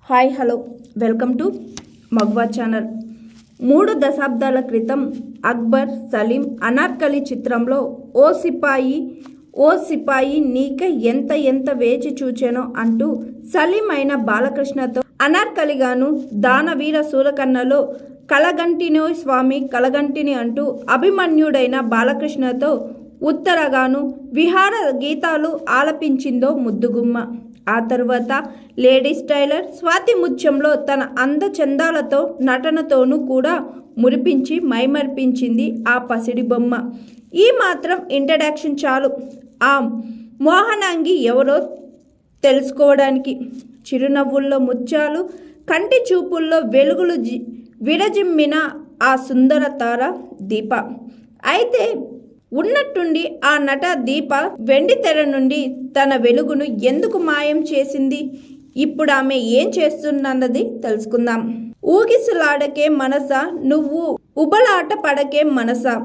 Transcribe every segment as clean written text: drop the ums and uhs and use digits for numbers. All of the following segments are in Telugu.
హాయ్ హలో వెల్కమ్ టు మగ్వా ఛానల్. 3 దశాబ్దాల క్రితం అక్బర్ సలీం అనార్కలి చిత్రంలో ఓ సిపాయి నీకే ఎంత వేచి చూచానో అంటూ సలీం అయిన బాలకృష్ణతో అనార్కలిగాను, దానవీర సూరకర్ణలో కలగంటిని అంటూ అభిమన్యుడైన బాలకృష్ణతో ఉత్తరగాను విహార గీతాలు ఆలపించిందో ముద్దుగుమ్మ. ఆ తర్వాత లేడీస్ టైలర్, స్వాతి ముత్యంలో తన అందచందాలతో నటనతోనూ కూడా మురిపించి మైమర్పించింది ఆ పసిడి బొమ్మ. ఈ మాత్రం ఇంట్రడక్షన్ చాలు ఆ మోహనాంగి ఎవరో తెలుసుకోవడానికి. చిరునవ్వుల్లో ముత్యాలు, కంటి చూపుల్లో వెలుగులు విరజిమ్మిన ఆ సుందర తార దీప. అయితే ఉన్నట్టుండి ఆ నట దీప వెండి తెర నుండి తన వెలుగును ఎందుకు మాయం చేసింది? ఇప్పుడు ఆమె ఏం చేస్తున్నది తెలుసుకుందాం. ఊగిసలాడకే మనసా, నువ్వు ఉబలాట పడకే మనసా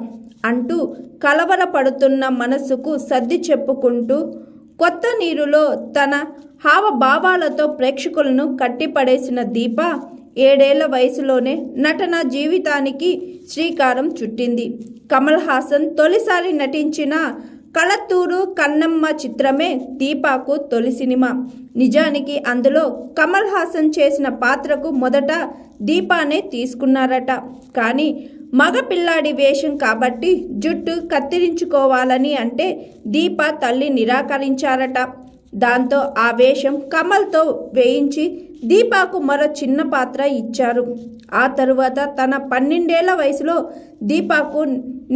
అంటూ కలవరపడుతున్న మనసుకు సర్ది చెప్పుకుంటూ కొత్త నీరులో తన హావభావాలతో ప్రేక్షకులను కట్టిపడేసిన దీప 7 ఏళ్ల వయసులోనే నటన జీవితానికి శ్రీకారం చుట్టింది. కమల్ హాసన్ తొలిసారి నటించిన కళత్తూరు కన్నమ్మ చిత్రమే దీపాకు తొలి సినిమా. నిజానికి అందులో కమల్ హాసన్ చేసిన పాత్రకు మొదట దీపానే తీసుకున్నారట. కానీ మగ పిల్లాడి వేషం కాబట్టి జుట్టు కత్తిరించుకోవాలని అంటే దీప తల్లి నిరాకరించారట. దాంతో ఆ వేషం కమల్తో వేయించి దీపాకు మరో చిన్న పాత్ర ఇచ్చారు. ఆ తరువాత తన 12 ఏళ్ల వయసులో దీపాకు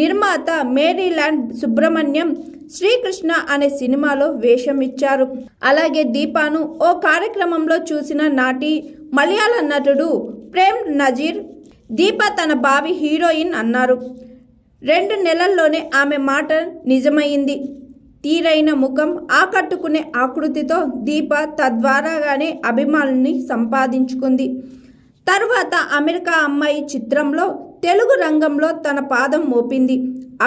నిర్మాత మేరీల్యాండ్ సుబ్రహ్మణ్యం శ్రీకృష్ణ అనే సినిమాలో వేషం ఇచ్చారు. అలాగే దీపాను ఓ కార్యక్రమంలో చూసిన నాటి మలయాళ నటుడు ప్రేమ్ నజీర్ దీప తన భావి హీరోయిన్ అన్నారు. 2 నెలల్లోనే ఆమె మాట నిజమైంది. తీరైన ముఖం, ఆకట్టుకునే ఆకృతితో దీప తద్వారాగానే అభిమానుల్ని సంపాదించుకుంది. తర్వాత అమెరికా అమ్మాయి చిత్రంలో తెలుగు రంగంలో తన పాదం మోపింది.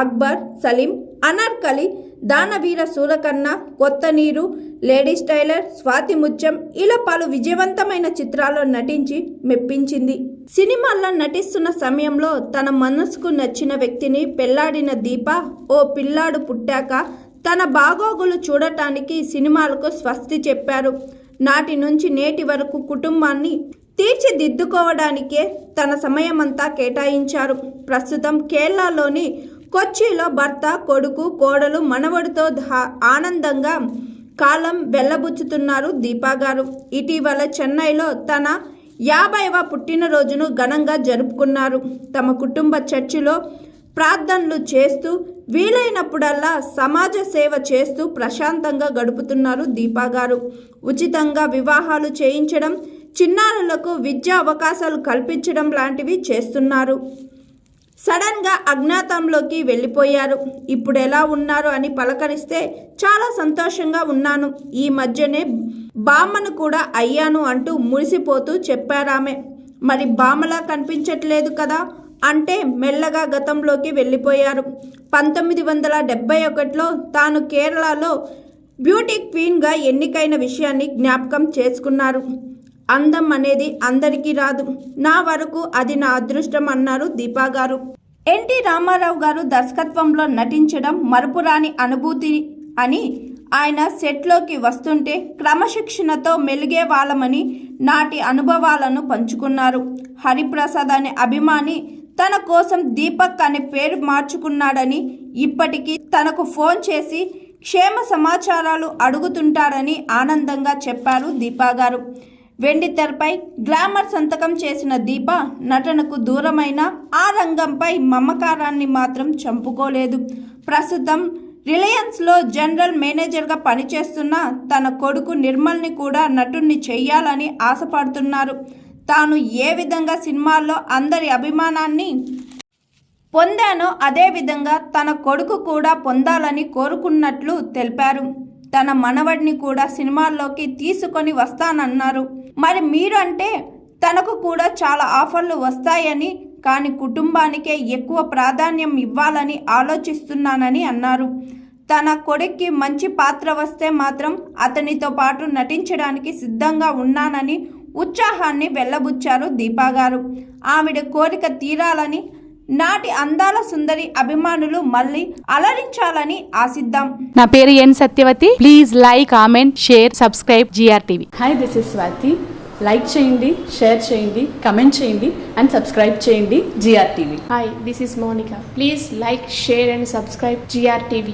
అక్బర్, సలీం, అనార్కలి, దానవీర సూరకర్ణ, కొత్త నీరు, లేడీస్ టైలర్, స్వాతి ముత్యం ఇలా పలు విజయవంతమైన చిత్రాల్లో నటించి మెప్పించింది. సినిమాల్లో నటిస్తున్న సమయంలో తన మనసుకు నచ్చిన వ్యక్తిని పెళ్లాడిన దీప ఓ పిల్లాడు పుట్టాక తన బాగోగులు చూడటానికి సినిమాలకు స్వస్తి చెప్పారు. నాటి నుంచి నేటి వరకు కుటుంబాన్ని తీర్చిదిద్దుకోవడానికే తన సమయమంతా కేటాయించారు. ప్రస్తుతం కేరళలోని కొచ్చిలో భర్త, కొడుకు, కోడలు, మనవడితో ఆనందంగా కాలం వెళ్లబుచ్చుతున్నారు దీపా గారు. ఇటీవల చెన్నైలో తన 50వ పుట్టినరోజును ఘనంగా జరుపుకున్నారు. తమ కుటుంబ చర్చిలో ప్రార్థనలు చేస్తూ వీలైనప్పుడల్లా సమాజ సేవ చేస్తూ ప్రశాంతంగా గడుపుతున్నారు దీపా గారు. ఉచితంగా వివాహాలు చేయించడం, చిన్నారులకు విద్యా అవకాశాలు కల్పించడం లాంటివి చేస్తున్నారు. సడన్గా అజ్ఞాతంలోకి వెళ్ళిపోయారు. ఇప్పుడు ఎలా ఉన్నారు అని పలకరిస్తే చాలా సంతోషంగా ఉన్నాను, ఈ మధ్యనే బామ్మను కూడా అయ్యాను అంటూ మురిసిపోతూ చెప్పారామె. మరి బామ్మలా కనిపించట్లేదు కదా అంటే మెల్లగా గతంలోకి వెళ్ళిపోయారు. 1971లో తాను కేరళలో బ్యూటీ క్వీన్గా ఎన్నికైన విషయాన్ని జ్ఞాపకం చేసుకున్నారు. అందం అనేది అందరికీ రాదు, నా వరకు అది నా అదృష్టం అన్నారు దీపా గారు. ఎన్టీ రామారావు గారు దర్శకత్వంలో నటించడం మరపురాని అనుభూతి అని, ఆయన సెట్లోకి వస్తుంటే క్రమశిక్షణతో మెలిగే వాళ్ళమని నాటి అనుభవాలను పంచుకున్నారు. హరిప్రసాద్ అనే అభిమాని తన కోసం దీపక్ అనే పేరు మార్చుకున్నాడని, ఇప్పటికీ తనకు ఫోన్ చేసి క్షేమ సమాచారాలు అడుగుతుంటాడని ఆనందంగా చెప్పారు దీపా గారు. వెండి తెరపై గ్లామర్ సంతకం చేసిన దీప నటనకు దూరమైన ఆ రంగంపై మమకారాన్ని మాత్రం చంపుకోలేదు. ప్రస్తుతం రిలయన్స్లో జనరల్ మేనేజర్గా పనిచేస్తున్న తన కొడుకు నిర్మల్ని కూడా నటుణ్ణి చెయ్యాలని ఆశపడుతున్నారు. తాను ఏ విధంగా సినిమాల్లో అందరి అభిమానాన్ని పొందానో అదేవిధంగా తన కొడుకు కూడా పొందాలని కోరుకున్నట్లు తెలిపారు. తన మనవడిని కూడా సినిమాల్లోకి తీసుకొని వస్తానన్నారు. మరి మీరు అంటే తనకు కూడా చాలా ఆఫర్లు వస్తాయని, కానీ కుటుంబానికే ఎక్కువ ప్రాధాన్యం ఇవ్వాలని ఆలోచిస్తున్నానని అన్నారు. తన కొడుక్కి మంచి పాత్ర వస్తే మాత్రం అతనితో పాటు నటించడానికి సిద్ధంగా ఉన్నానని ఉత్సాహాన్ని వెళ్ళబుచ్చారు దీపా గారు. ఆవిడ కోరిక తీరాలని, నాటి అందాల సుందరి అభిమానులు మళ్ళీ అలరించాలని ఆశిద్దాం. నా పేరు N Satyavathi. Please like, comment, share, subscribe GRTV. Hi, this is Swathi. Like చేయండి, షేర్ చేయండి, కమెంట్ చేయండి అండ్ సబ్స్క్రైబ్ చేయండి GRTV. Hi, this is Monica. Please like, share and subscribe GRTV.